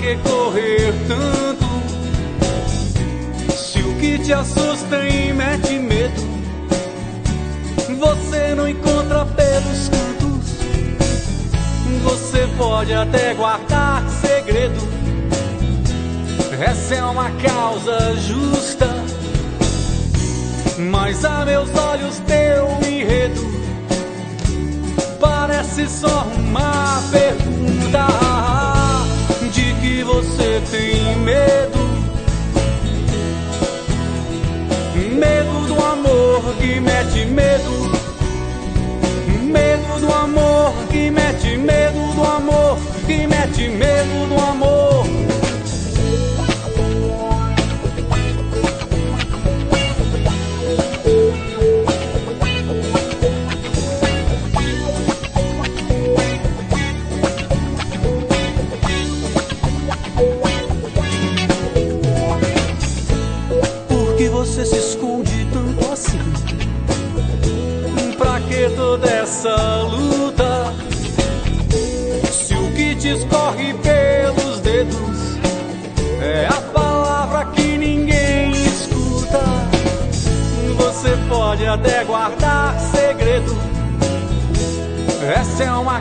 que correr tanto? Se o que te assusta e mete medo você não encontra pelos cantos, você pode até guardar segredo. Essa é uma causa justa, mas a meus olhos teu enredo parece só uma pergunta. De que você tem medo? Medo do amor que mete medo. Medo do amor que mete medo do amor que mete medo do amor. Por que você se esconde tanto assim? Pra que toda essa luta? Se o que te escorre pelos dedos é a palavra que ninguém escuta, você pode até guardar segredo. Essa é uma